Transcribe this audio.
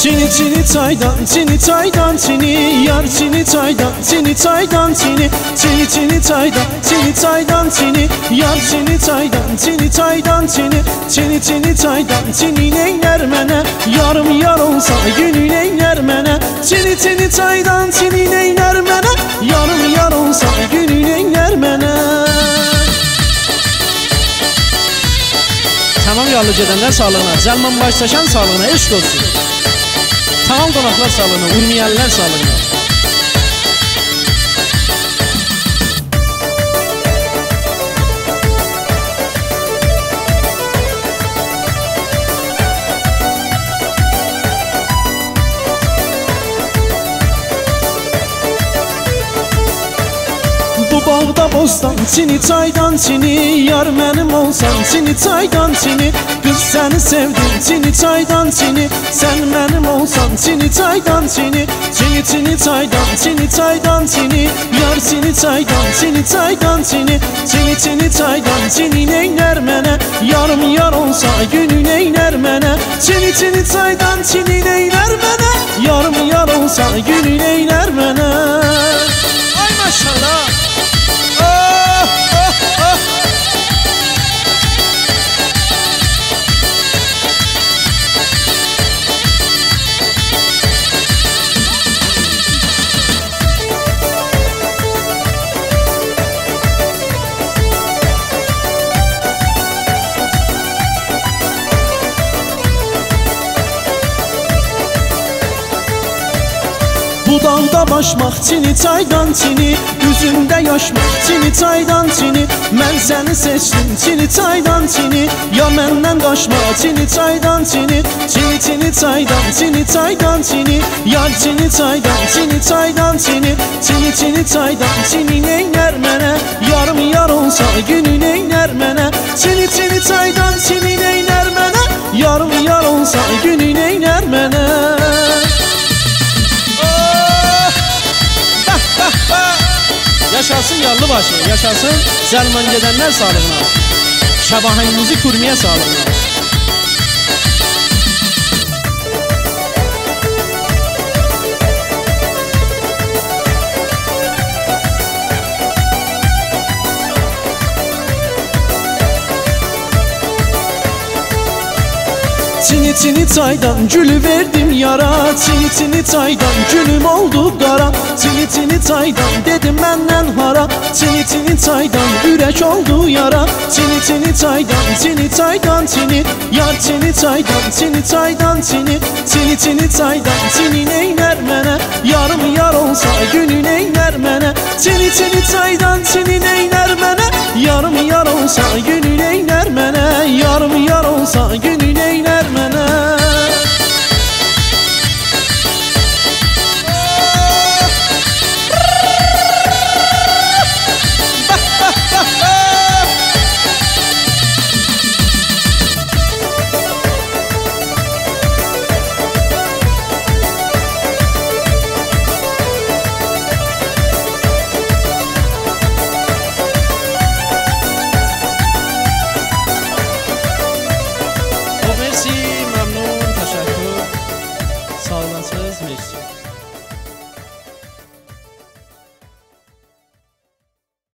Çini çini çaydan çini, yar çini çaydan çini, çini çini çaydan çini, yar çini çaydan çini, çini çini çaydan çini neyler mənə, yarım yar olsa günü neyler mənə, çini çini çaydan çini neyler mənə, yarım yar olsa günü neyler mənə. Tamam yollu gedənlər sağlığına, Zəlman Baştaşan sağlığına, eşq olsun. Tamam qonaqlar sağlığına, urmiyəllər sağlığına. Bu bağda bostan çini çaydan çini, yar mənim olsan çini çaydan çini, kız səni sevdim çini çaydan çini, sen mənim olsan çini çaydan çini, çini çini çaydan çini, yar çini çaydan çini, çini çini çaydan çini neyler mənə, yarım yar olsa günü neyler mənə, çini çini çaydan çini neyler mənə, yarım yar olsa günü neyler mənə. Ay maşallah. Dudağda başmaq çini çaydan çini, üzümdə yaşmaq çini çaydan çini, mən səni seçdim çini çaydan çini, ya məndən qaçma çini çaydan çini, çini çini çaydan çini, yar çini çaydan çini, çini çini çaydan çini neylər mənə, yarım yar olsa günü neylər mənə, çini çini çaydan çini neylər mənə, yarım yar olsa günü neylər mənə. Yaşasın Yallıbaşı, yaşasın Zəlman gedənlər sağlığına, Şəbahəngimizi kurmiyə sağlığına. Çini çini çaydan gülü verdim yara, çini çini çaydan gülüm oldu qara, çini çini çaydan dedim məndən hara, çini çini çaydan ürək oldu yara, çini çini çaydan çini, yar çini çaydan çini, çini çini çaydan çini neylər mənə, yarım yar olsa günü neylər mənə, çini çini çaydan çini neylər mənə, yarım yar olsa günü